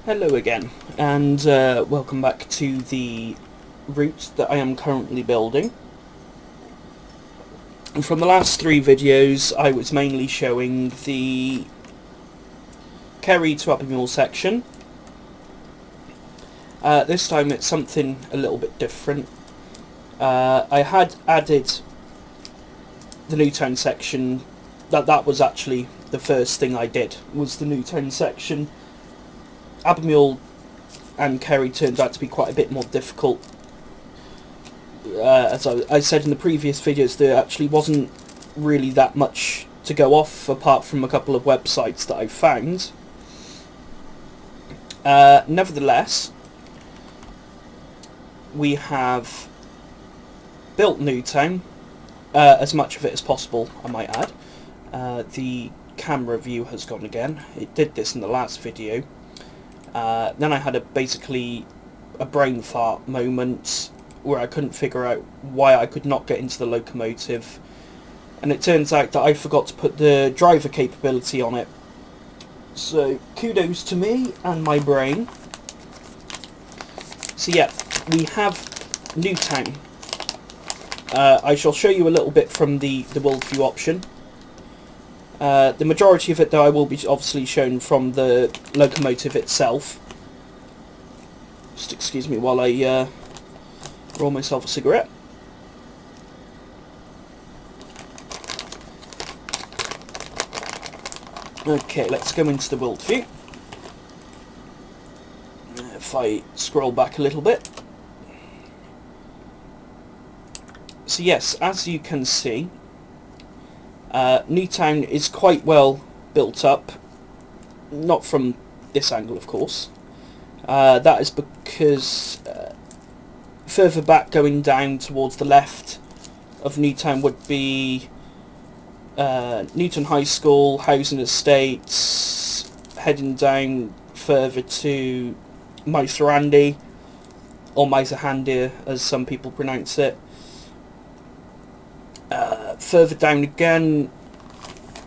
Hello again, and welcome back to the route that I am currently building. And from the last three videos, I was mainly showing the Kerry to Abermule section. This time it's something a little bit different. I had added the Newtown section. That was actually the first thing I did, was the Newtown section. Abermule and Kerry turned out to be quite a bit more difficult. As I said in the previous videos, there actually wasn't really that much to go off apart from a couple of websites that I found. Nevertheless, we have built Newtown, as much of it as possible, I might add. The camera view has gone again. It did this in the last video. Then I had basically a brain fart moment where I couldn't figure out why I could not get into the locomotive, and it turns out that I forgot to put the driver capability on it. So kudos to me and my brain. So yeah, we have Newtown. I shall show you a little bit from the world view option. The majority of it, though, I will be obviously shown from the locomotive itself. Just excuse me while I roll myself a cigarette. Okay, let's go into the world view. If I scroll back a little bit. So yes, as you can see, Newtown is quite well built up. Not from this angle, of course. That is because further back, going down towards the left of Newtown, would be Newtown High School, housing estates, heading down further to Maithrandi, or Maithahandir as some people pronounce it. Further down again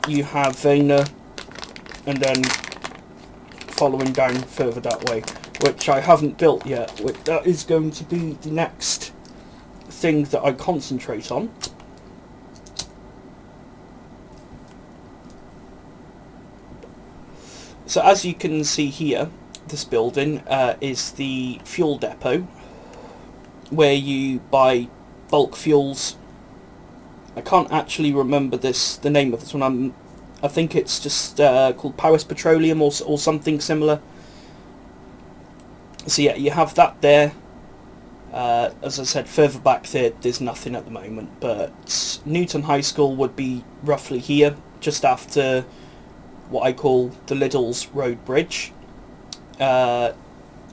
you have Vena, and then following down further that way, which I haven't built yet, which that is going to be the next thing that I concentrate on. So as you can see here, this building is the fuel depot, where you buy bulk fuels. I can't actually remember the name of this one. I think it's just called Powers Petroleum or something similar. So yeah, you have that there. As I said, further back there's nothing at the moment, but Newtown High School would be roughly here, just after what I call the Lidl's Road Bridge. I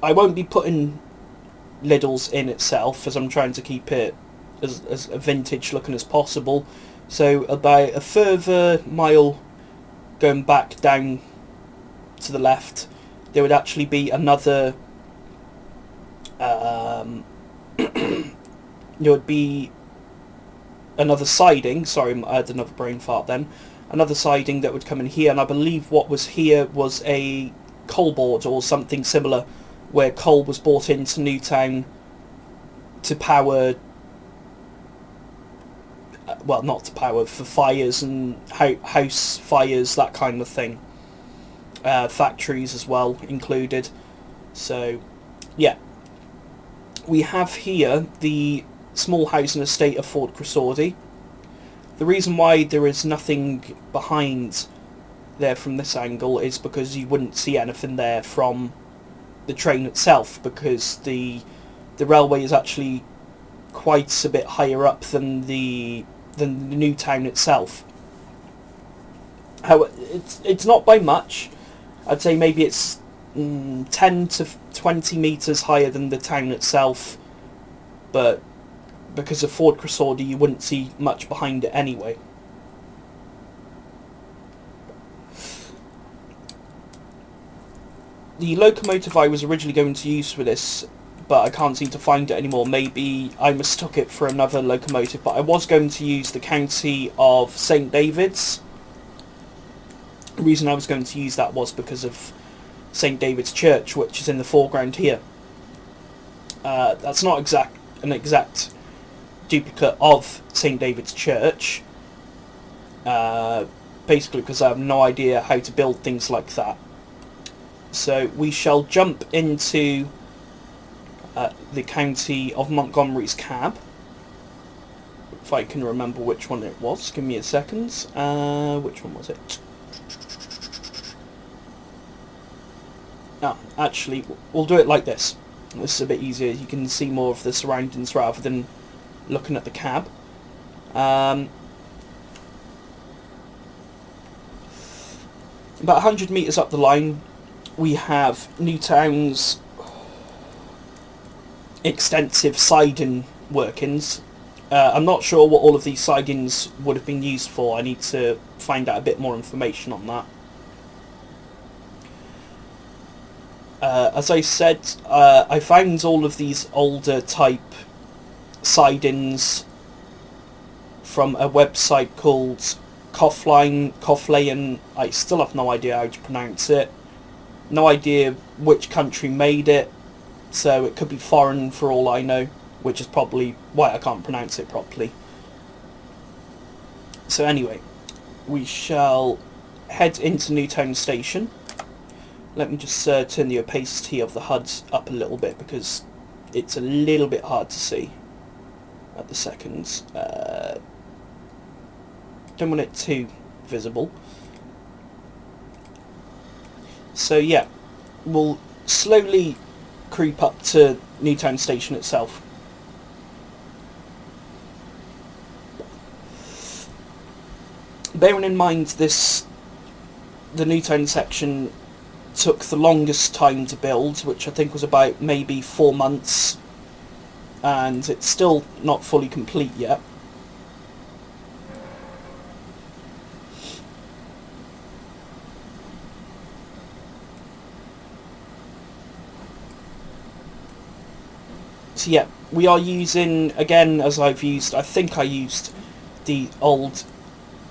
won't be putting Lidl's in itself, as I'm trying to keep it as vintage looking as possible. So about a further mile going back down to the left, there would actually be another there would be another siding. Sorry, I had another brain fart then. Another siding that would come in here, and I believe what was here was a coal board or something similar, where coal was brought into Newtown to power, well, not to power, for fires and house fires, that kind of thing. Factories as well included. So yeah, we have here the small housing estate of Ford Cressordy. The reason why there is nothing behind there from this angle is because you wouldn't see anything there from the train itself, because the railway is actually quite a bit higher up than the Newtown itself. However, it's not by much. I'd say maybe it's 10 to 20 metres higher than the town itself, but because of Ford Cressordy you wouldn't see much behind it anyway. The locomotive I was originally going to use for this, but I can't seem to find it anymore. Maybe I mistook it for another locomotive, but I was going to use the County of St David's. The reason I was going to use that was because of St David's Church, which is in the foreground here. That's not an exact duplicate of St David's Church, basically because I have no idea how to build things like that. So we shall jump into the County of Montgomery's cab, if I can remember which one it was. Give me a second. Which one was it? Actually, we'll do it like this. This is a bit easier. You can see more of the surroundings rather than looking at the cab. About 100 metres up the line, we have Newtown's extensive siding workings. I'm not sure what all of these sidings would have been used for. I need to find out a bit more information on that. As I said, I found all of these older type sidings from a website called Coughlin. I still have no idea how to pronounce it. No idea which country made it, so it could be foreign for all I know, which is probably why I can't pronounce it properly. So anyway, we shall head into Newtown Station. Let me just turn the opacity of the HUD up a little bit because it's a little bit hard to see at the seconds. Don't want it too visible. So yeah, we'll slowly creep up to Newtown Station itself. Bearing in mind the Newtown section took the longest time to build, which I think was about maybe 4 months, and it's still not fully complete yet. So yeah, we are using, again, as I think I used the old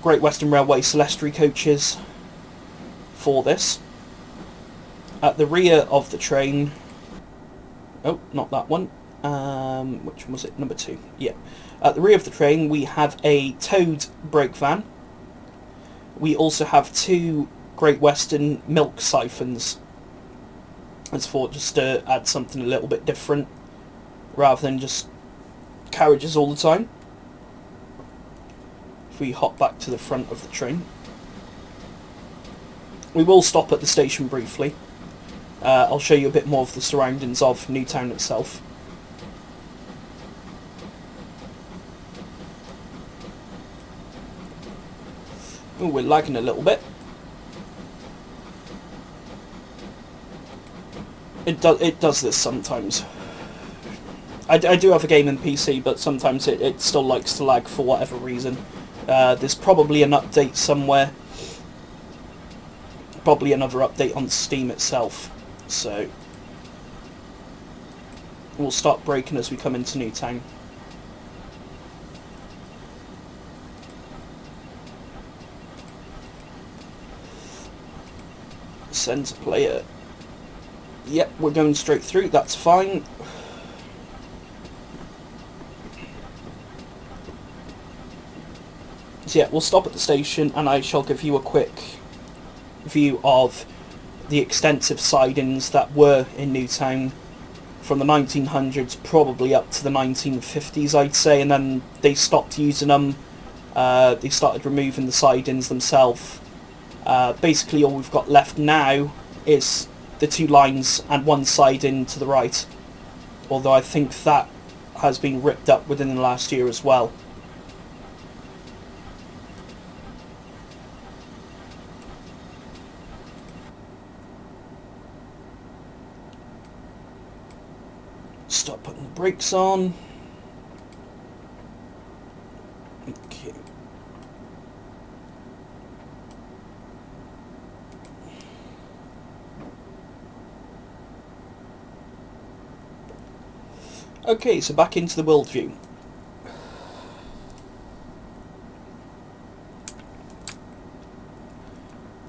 Great Western Railway Celestry coaches for this. At the rear of the train, oh, not that one, which one was it, number 2, yeah. At the rear of the train we have a towed brake van. We also have 2 Great Western milk siphons. As for just to add something a little bit different, rather than just carriages all the time. If we hop back to the front of the train. We will stop at the station briefly. I'll show you a bit more of the surroundings of Newtown itself. Oh, we're lagging a little bit. It does this sometimes. I do have a gaming PC, but sometimes it still likes to lag for whatever reason. There's probably an update somewhere. Probably another update on Steam itself. So we'll start braking as we come into Newtown. Centre player. Yep, we're going straight through, that's fine. So yeah, we'll stop at the station and I shall give you a quick view of the extensive sidings that were in Newtown from the 1900s probably up to the 1950s, I'd say, and then they stopped using them. They started removing the sidings themselves. Basically all we've got left now is the 2 lines and 1 siding to the right, although I think that has been ripped up within the last year as well. Stop putting the brakes on. Okay. Okay, so back into the world view.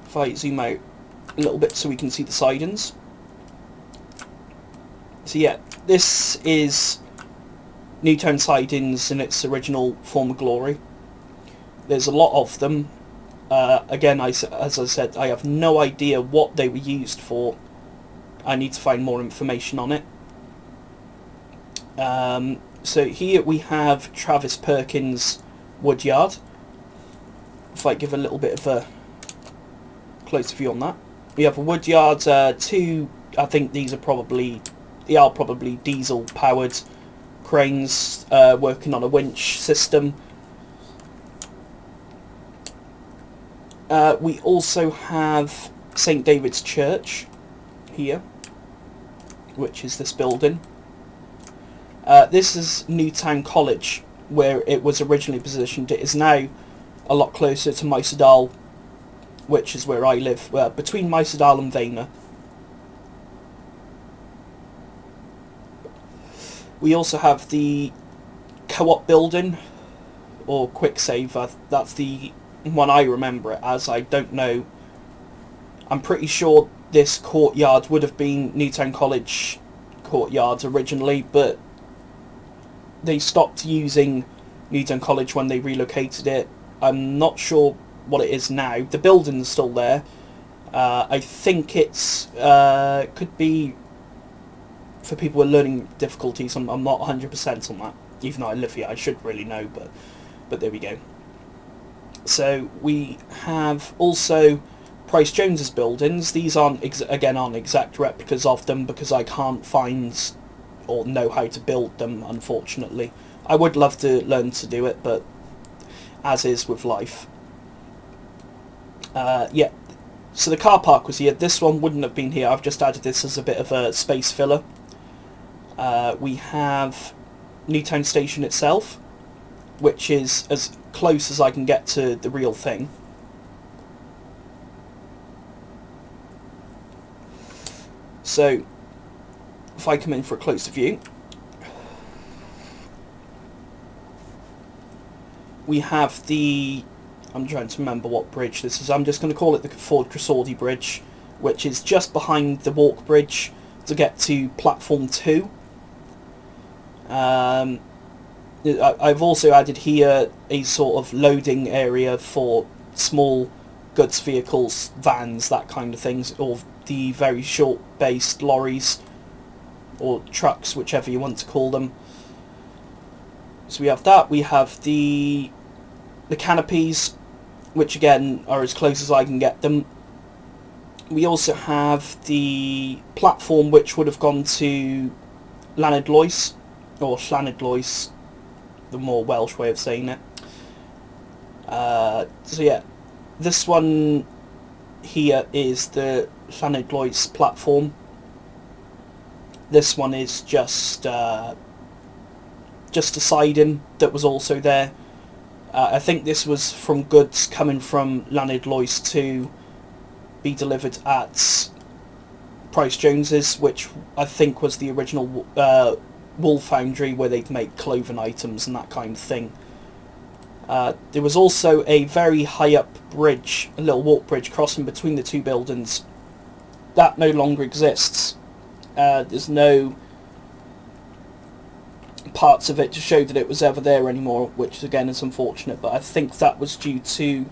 If I zoom out a little bit so we can see the sidings. So yeah, this is Newtown sidings in its original form of glory. There's a lot of them. Again, as I said, I have no idea what they were used for. I need to find more information on it. So here we have Travis Perkins Woodyard. If I give a little bit of a closer view on that. We have a woodyard, two, I think these are probably diesel powered cranes working on a winch system. We also have St. David's Church here, which is this building. This is Newtown College, where it was originally positioned. It is now a lot closer to Mysedal, which is where I live, between Mysedal and Vayner. We also have the Co-op building, or Quick Save. That's the one I remember it as. I don't know. I'm pretty sure this courtyard would have been Newtown College courtyard originally, but they stopped using Newtown College when they relocated it. I'm not sure what it is now. The building's still there. I think it's could be for people with learning difficulties. I'm not 100% on that, even though I live here. I should really know, but there we go. So we have also Price Jones's buildings. These aren't exact replicas of them because I can't find or know how to build them, unfortunately. I would love to learn to do it, but as is with life. Yeah, so the car park was here. This one wouldn't have been here. I've just added this as a bit of a space filler. We have Newtown Station itself, which is as close as I can get to the real thing. So, if I come in for a closer view, we have the... I'm trying to remember what bridge this is. I'm just going to call it the Ford Cresordi Bridge, which is just behind the walk bridge to get to platform 2. I've also added here a sort of loading area for small goods vehicles, vans, that kind of things, or the very short-based lorries or trucks, whichever you want to call them. So we have that. We have the canopies, which again are as close as I can get them. We also have the platform, which would have gone to Llanidloes, or Llanidloes, the more Welsh way of saying it. So yeah, this one here is the Llanidloes platform. This one is just a siding that was also there. I think this was from goods coming from Llanidloes to be delivered at Price Jones's, which I think was the original wool foundry where they'd make clothing items and that kind of thing. There was also a very high up bridge, a little walk bridge crossing between the two buildings. That no longer exists. There's no parts of it to show that it was ever there anymore, which again is unfortunate, but I think that was due to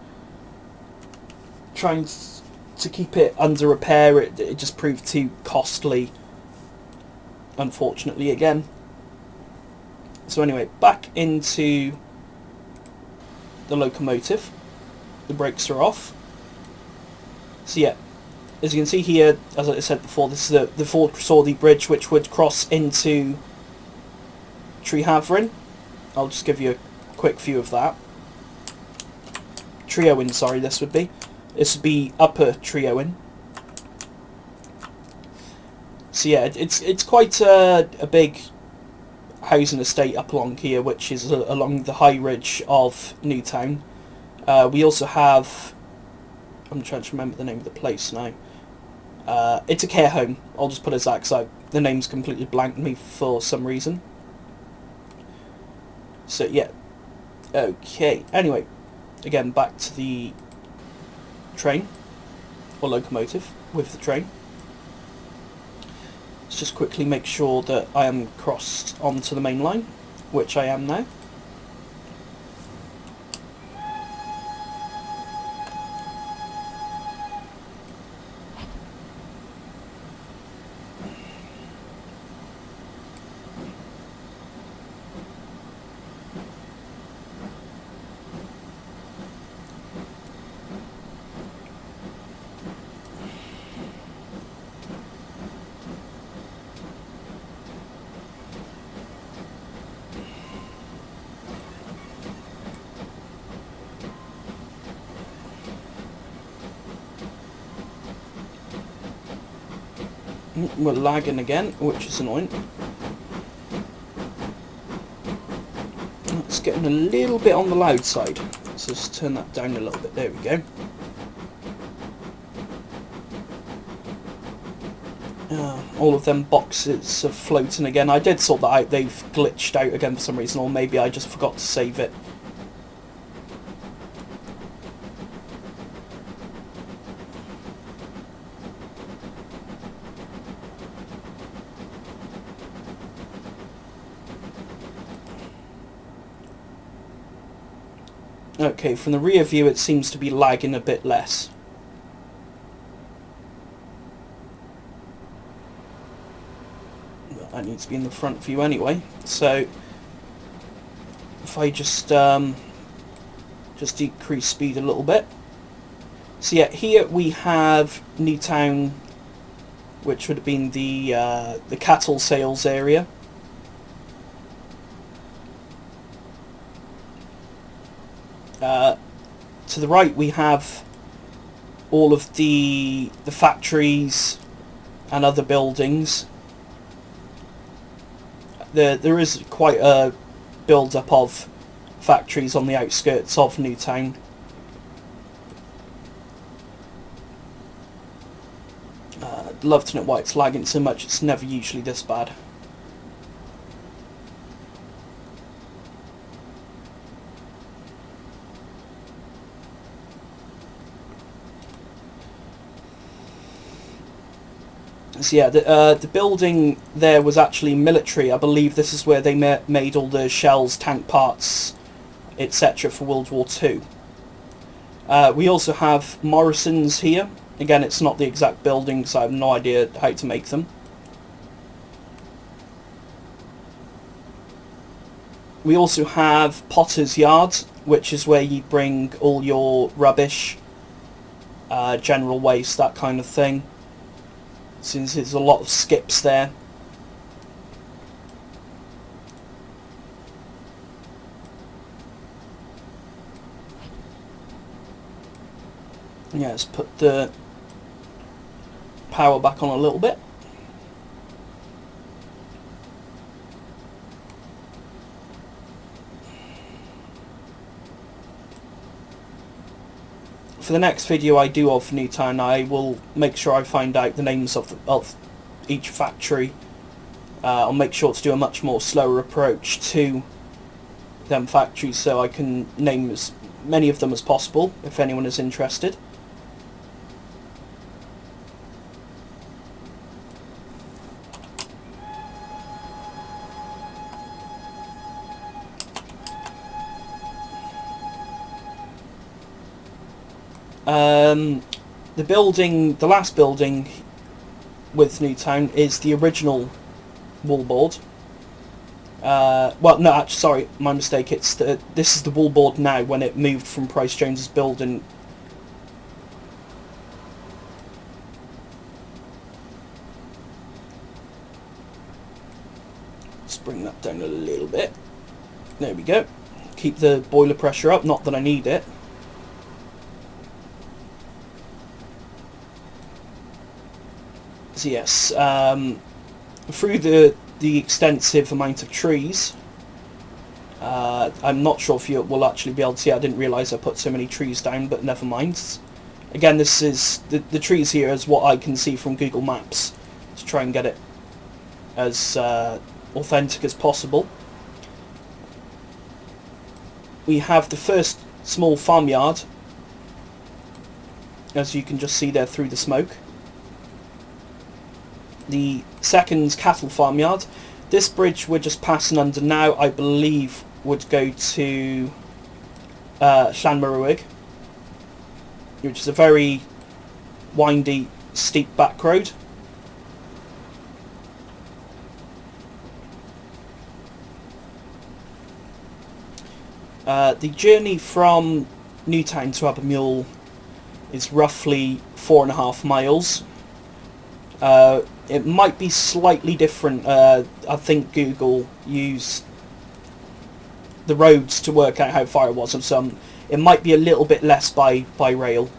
trying to keep it under repair. It just proved too costly, unfortunately, again. So anyway, back into the locomotive. The brakes are off. So yeah, as you can see here, as I said before, this is the Ford Cresordi Bridge, which would cross into Trehavrin. I'll just give you a quick view of that. Treowen, sorry, this would be. This would be Upper Treowen. So yeah, it's quite a big housing estate up along here, which is along the high ridge of Newtown. We also have... I'm trying to remember the name of the place now. It's a care home. I'll just put it as that because the name's completely blanked me for some reason. So yeah, okay, anyway, again back to the train or locomotive. with the train. Let's just quickly make sure that I am crossed onto the main line, which I am now. We're lagging again, which is annoying. It's getting a little bit on the loud side, so let's turn that down a little bit. There we go. All of them boxes are floating again. I did sort that out. They've glitched out again for some reason, or maybe I just forgot to save it. Okay, from the rear view it seems to be lagging a bit less. I need to be in the front view anyway, so if I just decrease speed a little bit. So yeah, here we have Newtown, which would have been the cattle sales area. To the right we have all of the factories and other buildings. There is quite a build-up of factories on the outskirts of Newtown. I'd love to know why it's lagging so much. It's never usually this bad. So yeah, the building there was actually military. I believe this is where they made all the shells, tank parts, etc. for World War II. We also have Morrison's here. Again, it's not the exact building, so I have no idea how to make them. We also have Potter's Yard, which is where you bring all your rubbish, general waste, that kind of thing. Since there's a lot of skips there. Yeah, let's put the power back on a little bit. For the next video I do of Newtown, I will make sure I find out the names of each factory. I'll make sure to do a much more slower approach to them factories, so I can name as many of them as possible if anyone is interested. The last building with Newtown is the original wallboard. Well, no, actually, sorry, my mistake. This is the wallboard now. When it moved from Price Jones's building, let's bring that down a little bit. There we go. Keep the boiler pressure up. Not that I need it. So yes, through the extensive amount of trees, I'm not sure if you will actually be able to see. I didn't realise I put so many trees down, but never mind. Again, this is the trees here is what I can see from Google Maps to try and get it as authentic as possible. We have the first small farmyard, as you can just see there through the smoke. the second cattle farmyard. This bridge we're just passing under now, I believe, would go to Llanmyrwig, which is a very windy, steep back road. The journey from Newtown to Abermule is roughly 4.5 miles. It might be slightly different. I think Google used the roads to work out how far it was, and some it might be a little bit less by rail.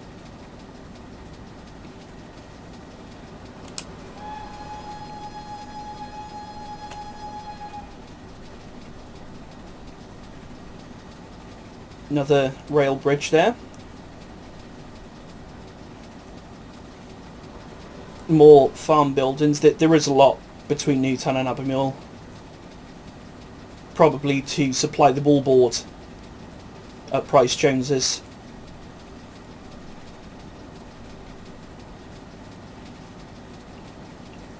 Another rail bridge there. More farm buildings. There is a lot between Newtown and Abermule. Probably to supply the wallboard at Price Jones's.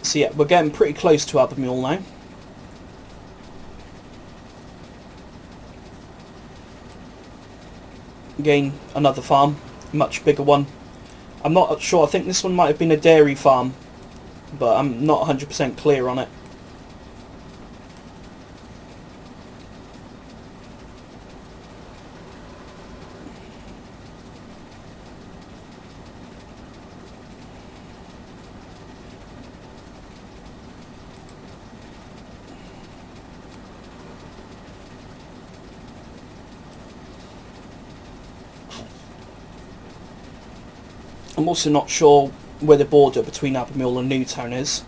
So yeah, we're getting pretty close to Abermule now. Again, another farm, much bigger one. I'm not sure, I think this one might have been a dairy farm, but I'm not 100% clear on it. I'm also not sure where the border between Abermule and Newtown is.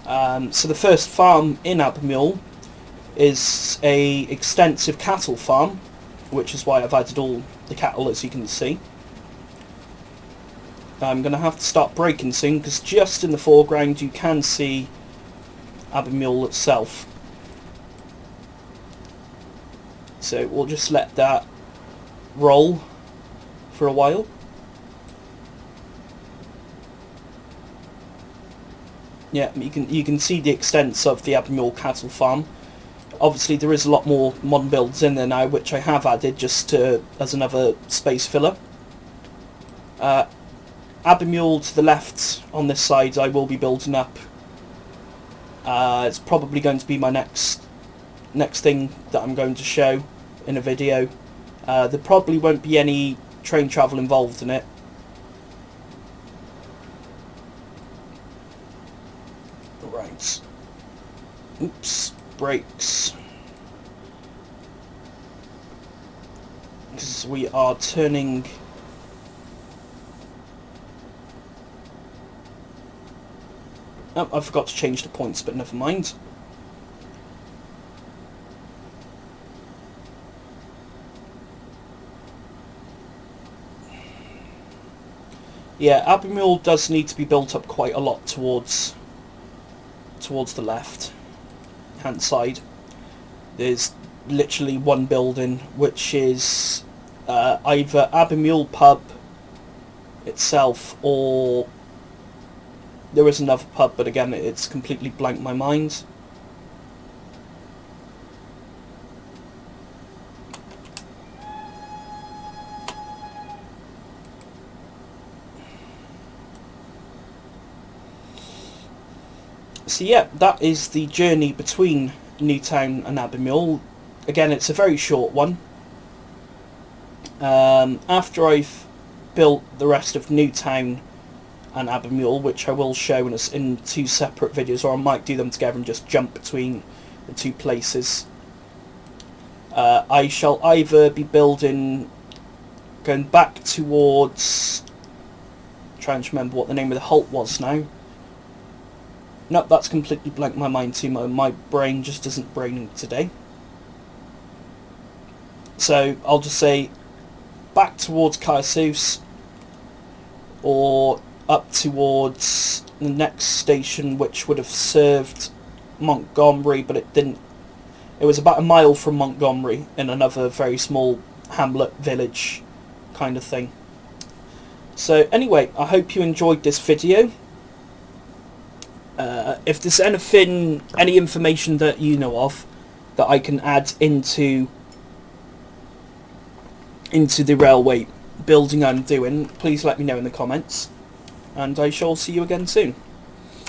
So the first farm in Abermule is a extensive cattle farm, which is why I've added all the cattle, as you can see. I'm going to have to start braking soon, because just in the foreground you can see Abermule itself. So we'll just let that roll for a while. Yeah, you can see the extents of the Abermule cattle farm. Obviously there is a lot more modern builds in there now, which I have added just as another space filler. Abermule to the left on this side I will be building up. It's probably going to be my next thing that I'm going to show in a video. There probably won't be any train travel involved in it. Right. Oops. Brakes. Because we are turning... Oh, I forgot to change the points, but never mind. Yeah, Abermule does need to be built up quite a lot towards the left hand side. There's literally one building, which is either Abermule pub itself, or there is another pub, but again it's completely blanked my mind. So yeah, that is the journey between Newtown and Abermule. Again, it's a very short one. After I've built the rest of Newtown and Abermule, which I will show in two separate videos, or I might do them together and just jump between the two places, I shall either be going back towards... trying to remember what the name of the halt was now. Nope, that's completely blanked my mind too. My brain just isn't braining today. So I'll just say back towards Caerseus, or up towards the next station, which would have served Montgomery, but it didn't. It was about a mile from Montgomery in another very small hamlet village kind of thing. So anyway, I hope you enjoyed this video. If there's any information that you know of that I can add into the railway building I'm doing, please let me know in the comments, and I shall see you again soon.